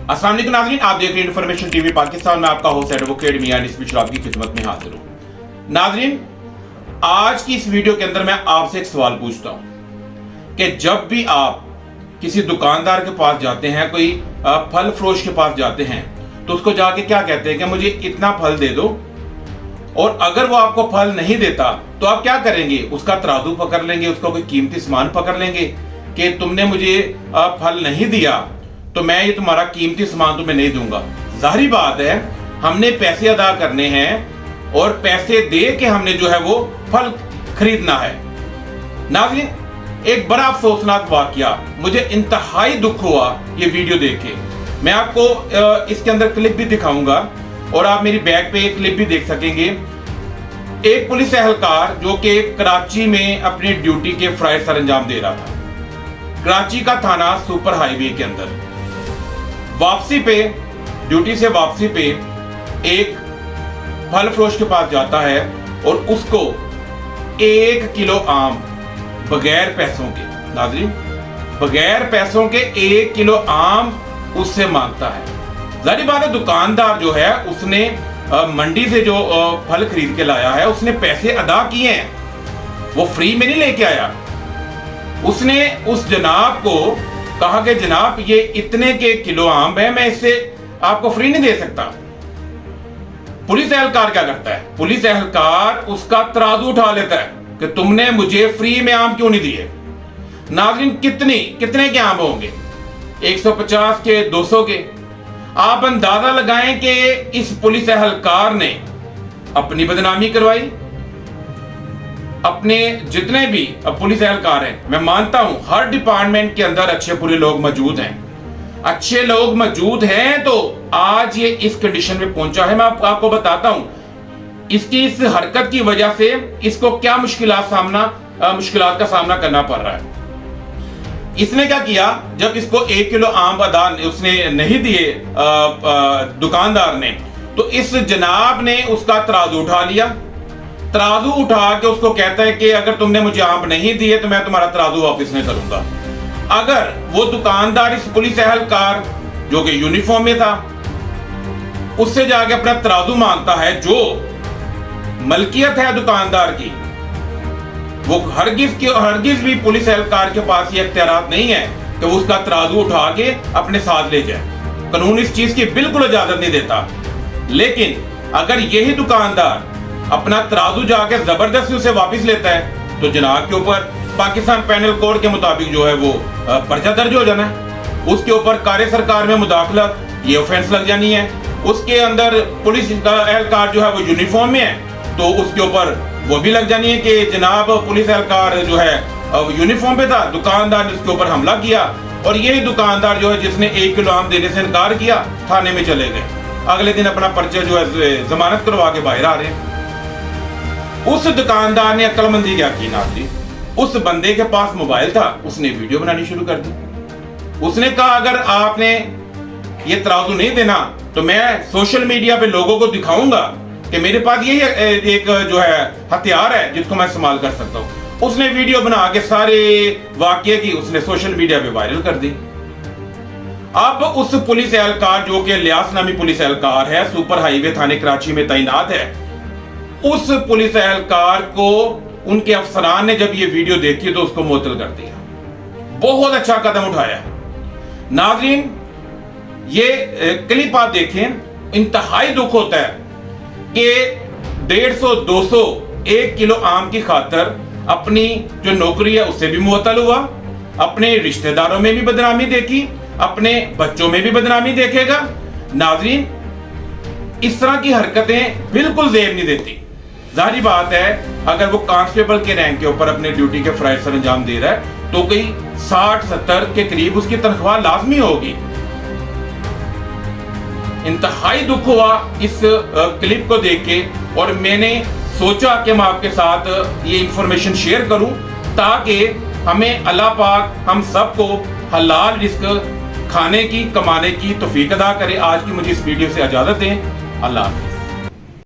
अस्सलाम वालेकुम नाज़रीन, आप देख रहे हैं इन्फॉर्मेशन टीवी पाकिस्तान में। आपका होस्ट एडवोकेट मियां निस्बी आपकी खिदमत में हाजिर हूं। नाज़रीन, आज की इस वीडियो के अंदर मैं आपसे एक सवाल पूछता हूं कि जब भी आप किसी दुकानदार के पास जाते हैं, कोई फल फरोश के पास जाते हैं, तो उसको जाके क्या कहते हैं कि मुझे इतना फल दे दो, और अगर वो आपको फल नहीं देता तो आप क्या करेंगे? उसका तराजू पकड़ लेंगे, उसका कोई कीमती सामान पकड़ लेंगे कि तुमने मुझे फल नहीं दिया तो मैं ये तुम्हारा कीमती सामान तुम्हें नहीं दूंगा। जाहिर बात है, हमने पैसे अदा करने हैं और पैसे दे के हमने जो है वो फल खरीदना है। नाज़रीन, एक बड़ा अफसोसनाक वाकया, मुझे इंतहाई दुख हुआ ये वीडियो देख के। मैं आपको इसके अंदर क्लिप भी दिखाऊंगा और आप मेरी बैक पे एक क्लिप भी देख सकेंगे। एक पुलिस एहलकार जो कि कराची में अपनी ड्यूटी के फराइज सर अंजाम दे रहा था, कराची का थाना सुपर हाईवे के अंदर, वापसी पे, ड्यूटी से वापसी पे एक फल फरोश के पास जाता है और उसको 1 किलो आम बगैर पैसों के, नाज़रीन बगैर पैसों के 1 किलो आम उससे मांगता है। जाहिर बात है, दुकानदार जो है उसने मंडी से जो फल खरीद के लाया है उसने पैसे अदा किए हैं, वो फ्री में नहीं लेके आया। उसने उस जनाब को कहा कि जनाब ये इतने के किलो आम है, मैं इससे आपको फ्री नहीं दे सकता। पुलिस एहलकार क्या करता है? पुलिस एहलकार उसका तराजू उठा लेता है कि तुमने मुझे फ्री में आम क्यों नहीं दिए। नाज़रीन, कितने के आम होंगे? 150 के, 200 के। आप अंदाजा लगाएं कि इस पुलिस एहलकार ने अपनी बदनामी करवाई। अपने जितने भी पुलिस एहलकार हैं, मैं मानता हूं हर डिपार्टमेंट के अंदर अच्छे बुरे लोग मौजूद हैं, अच्छे लोग मौजूद हैं, तो आज ये इस कंडीशन में पहुंचा है। मैं आपको बताता हूं इसकी इस हरकत की वजह से इसको क्या मुश्किलात का सामना करना पड़ रहा है। इसने क्या किया, जब इसको 1 किलो आम अदा उसने नहीं दिए दुकानदार ने, तो इस जनाब ने उसका तराजू उठा लिया। तराजू उठा के उसको कहता है कि अगर तुमने मुझे आम नहीं दिए तो मैं तुम्हारा तराजू वापस नहीं करूंगा। अगर वो दुकानदार इस पुलिस एहलकार जो कि यूनिफॉर्म में था उससे जाके अपना तराजू मांगता है, जो मलकियत है दुकानदार की, वो हरगिज भी पुलिस एहलकार के पास ये इख्तियारात नहीं है कि वो उसका तराजू उठा के अपने साथ ले जाए। कानून इस चीज की बिल्कुल इजाजत नहीं देता। लेकिन अगर यही दुकानदार अपना तराजू जाके जबरदस्ती उसे वापस लेता है तो जनाब के ऊपर पाकिस्तान पेनल कोड के मुताबिक जो है वो पर्चा दर्ज हो जाना है। उसके ऊपर कार्य सरकार में मुदाखलत, ये ऑफेंस लग जानी है। उसके अंदर पुलिस एहलकार जो है वो यूनिफॉर्म में है तो उसके ऊपर वो भी लग जानी है कि जनाब पुलिस एहलकार जो है यूनिफॉर्म पे था, दुकानदार ने उसके ऊपर हमला किया, और यही दुकानदार जो है जिसने 1 किलो आम देने से इनकार किया, थाने में चले गए। अगले दिन अपना पर्चा जो है जमानत करवा के बाहर आ रहे हैं। उस दुकानदार ने अक्लमंदी क्या की नाज़रीन, उस बंदे के पास मोबाइल था, उसने वीडियो बनानी शुरू कर दी। उसने कहा अगर आपने ये तराजू नहीं देना तो मैं सोशल मीडिया पे लोगों को दिखाऊंगा कि मेरे पास यही एक जो है हथियार है जिसको मैं इस्तेमाल कर सकता हूं। उसने वीडियो बना के सारे वाकये की उसने सोशल मीडिया पे वायरल कर दी। अब उस पुलिस एहलकार जो कि लियास नामी पुलिस एहलकार है, सुपर हाईवे थाने कराची में तैनात है, उस पुलिस एहलकार को उनके अफसरान ने जब ये वीडियो देखी तो उसको मुअत्तल कर दिया। बहुत अच्छा कदम उठाया। नाज़रीन, ये क्लिप आप देखें, इंतहाई दुख होता है कि 150, 200, 1 किलो आम की खातर अपनी जो नौकरी है उससे भी मुअत्तल हुआ, अपने रिश्तेदारों में भी बदनामी देखी, अपने बच्चों में भी बदनामी देखेगा। नाज़रीन, इस तरह की हरकतें बिल्कुल ज़ेब नहीं देती। जाहिर बात है, अगर वो कांस्टेबल के रैंक के ऊपर अपने ड्यूटी के फराइज सर अंजाम दे रहा है तो कोई 60-70 के करीब उसकी तनख्वाह लाजमी होगी। इंतहाई दुख हुआ इस क्लिप को देख के, और मैंने सोचा कि मैं आपके साथ ये इंफॉर्मेशन शेयर करूं ताकि हमें अल्लाह पाक हम सबको हलाल रिस्क खाने की, कमाने की तौफीक अदा करे। आज की मुझे इस वीडियो से इजाजत दें। अल्लाह हाफिज़।